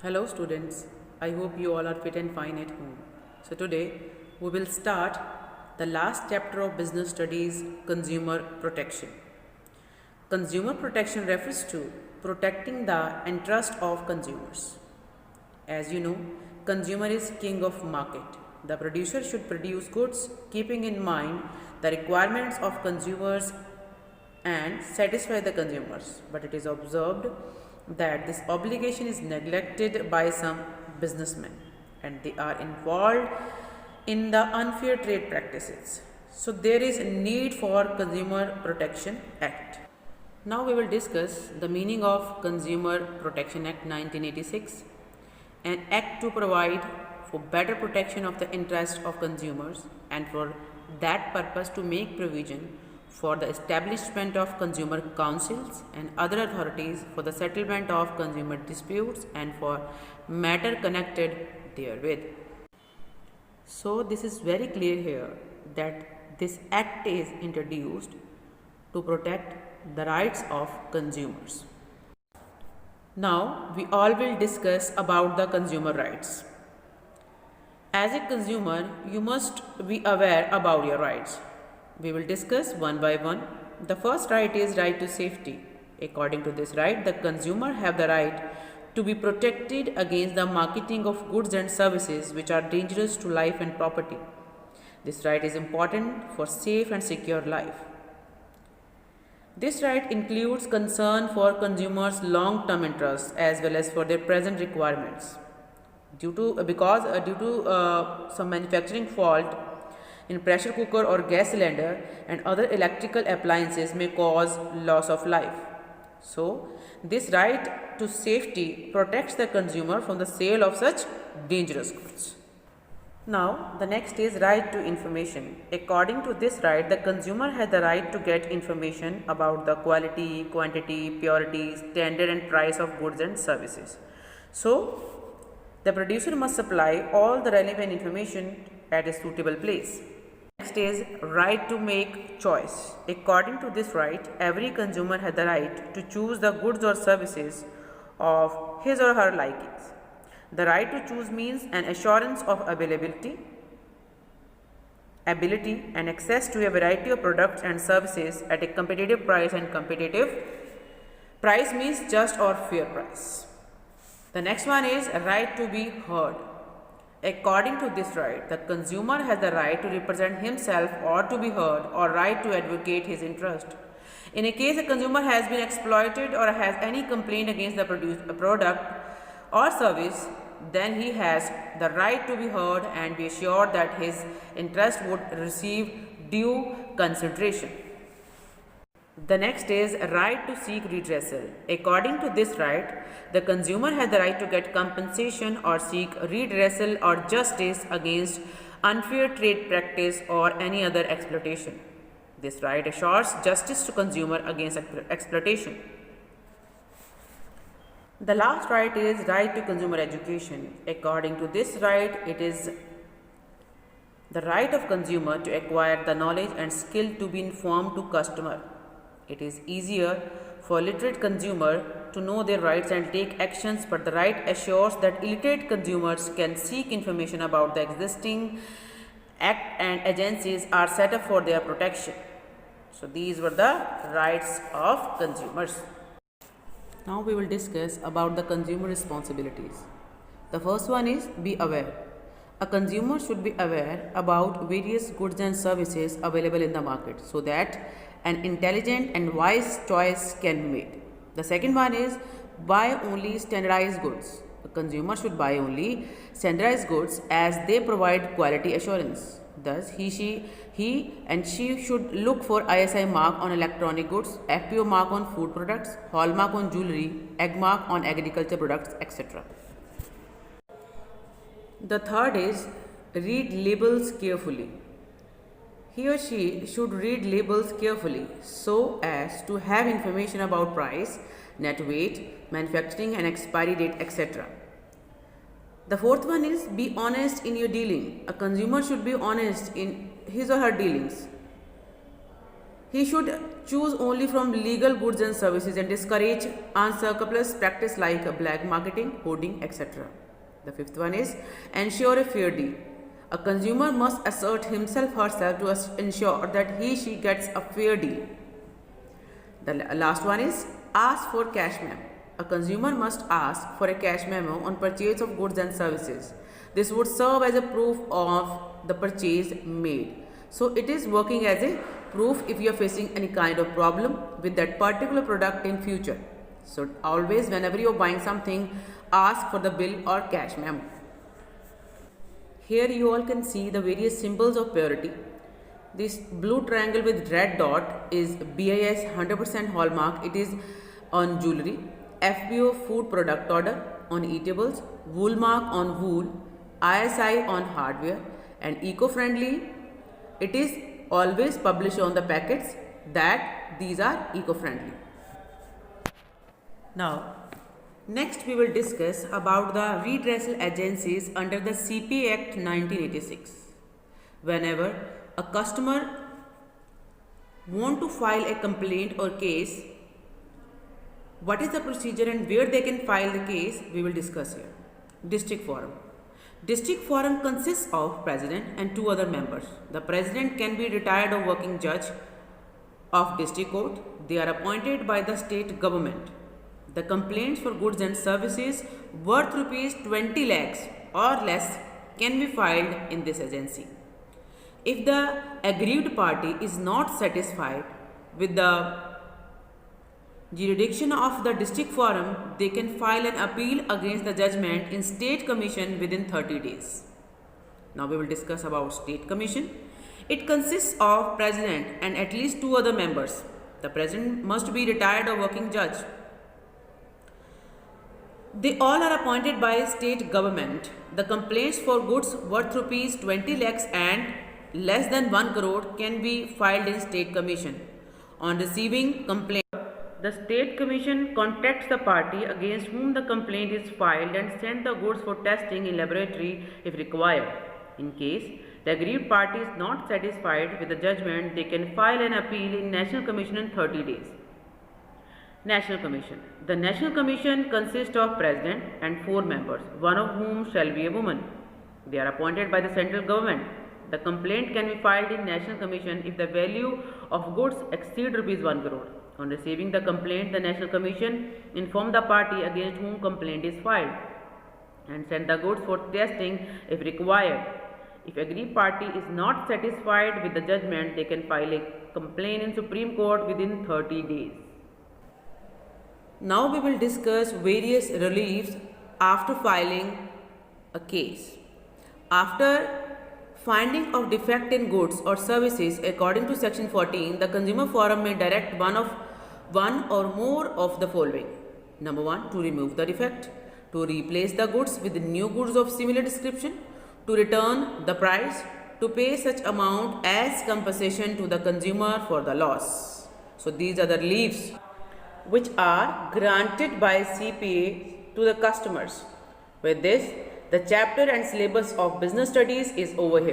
Hello students, I hope you all are fit and fine at home. So today we will start the last chapter of business studies, consumer protection. Consumer protection refers to protecting the interest of consumers. As you know, consumer is king of market. The producer should produce goods keeping in mind the requirements of consumers and satisfy the consumers. But it is observed that this obligation is neglected by some businessmen and they are involved in the unfair trade practices. So there is a need for Consumer Protection Act. Now we will discuss the meaning of Consumer Protection Act 1986, an act to provide for better protection of the interest of consumers and for that purpose to make provision for the establishment of consumer councils and other authorities for the settlement of consumer disputes and for matter connected therewith. So this is very clear here that this act is introduced to protect the rights of consumers. Now we all will discuss about the consumer rights. As a consumer, you must be aware about your rights. We will discuss one by one. The first right is right to safety. According to this right, the consumer have the right to be protected against the marketing of goods and services which are dangerous to life and property. This right is important for safe and secure life. This right includes concern for consumers' long-term interests as well as for their present requirements. Due to some manufacturing fault in pressure cooker or gas cylinder and other electrical appliances may cause loss of life. So, this right to safety protects the consumer from the sale of such dangerous goods. Now, the next is right to information. According to this right, the consumer has the right to get information about the quality, quantity, purity, standard and price of goods and services. So, the producer must supply all the relevant information at a suitable place. Next is right to make choice. According to this right, every consumer has the right to choose the goods or services of his or her likings. The right to choose means an assurance of availability, ability and access to a variety of products and services at a competitive price, and competitive price means just or fair price. The next one is a right to be heard. According to this right, the consumer has the right to represent himself or to be heard or right to advocate his interest. In a case a consumer has been exploited or has any complaint against the product or service, then he has the right to be heard and be assured that his interest would receive due consideration. The next is right to seek redressal. According to this right, the consumer has the right to get compensation or seek redressal or justice against unfair trade practice or any other exploitation. This right assures justice to consumer against exploitation. The last right is right to consumer education. According to this right, it is the right of consumer to acquire the knowledge and skill to be informed to customer. It is easier for literate consumer to know their rights and take actions, but the right assures that illiterate consumers can seek information about the existing act and agencies are set up for their protection. So these were the rights of consumers. Now we will discuss about the consumer responsibilities. The first one is be aware. A consumer should be aware about various goods and services available in the market so that an intelligent and wise choice can be made. The second one is buy only standardized goods. A consumer should buy only standardized goods as they provide quality assurance. Thus, he should look for ISI mark on electronic goods, FPO mark on food products, hallmark on jewelry, egg mark on agriculture products, etc. The third is read labels carefully. He or she should read labels carefully so as to have information about price, net weight, manufacturing and expiry date, etc. The fourth one is be honest in your dealing. A consumer should be honest in his or her dealings. He should choose only from legal goods and services and discourage unscrupulous practice like black marketing, hoarding, etc. The fifth one is ensure a fair deal. A consumer must assert himself herself to ensure that she gets a fair deal. The last one is ask for cash memo. A consumer must ask for a cash memo on purchase of goods and services. This would serve as a proof of the purchase made. So it is working as a proof if you are facing any kind of problem with that particular product in future. So always whenever you are buying something, ask for the bill or cash memo. Here you all can see the various symbols of purity. This blue triangle with red dot is BIS 100% hallmark. It is on jewelry. FBO food product order on eatables. Woolmark on wool. ISI on hardware. And eco-friendly, it is always published on the packets that these are eco-friendly. Now, next we will discuss about the redressal agencies under the CPA Act 1986. Whenever a customer want to file a complaint or case, what is the procedure and where they can file the case, we will discuss here. District Forum. District Forum consists of President and 2 other members. The President can be retired or working judge of District Court. They are appointed by the state government. The complaints for goods and services worth rupees 20 lakhs or less can be filed in this agency. If the aggrieved party is not satisfied with the jurisdiction of the district forum, they can file an appeal against the judgment in state commission within 30 days. Now we will discuss about state commission. It consists of president and at least 2 other members. The president must be retired or working judge. They all are appointed by state government. The complaints for goods worth rupees 20 lakhs and less than 1 crore can be filed in state commission. On receiving complaint, the state commission contacts the party against whom the complaint is filed and send the goods for testing in laboratory if required. In case the aggrieved party is not satisfied with the judgment, they can file an appeal in National Commission in 30 days. National Commission. The National Commission consists of President and 4 members, one of whom shall be a woman. They are appointed by the central government. The complaint can be filed in National Commission if the value of goods exceed rupees 1 crore. On receiving the complaint, the National Commission inform the party against whom complaint is filed and send the goods for testing if required. If aggrieved party is not satisfied with the judgment, they can file a complaint in Supreme Court within 30 days. Now we will discuss various reliefs after filing a case. After finding of defect in goods or services according to section 14, the consumer forum may direct one or more of the following. Number 1, to remove the defect, to replace the goods with new goods of similar description, to return the price, to pay such amount as compensation to the consumer for the loss. So these are the reliefs which are granted by CPA to the customers. With this, the chapter and syllabus of business studies is over here.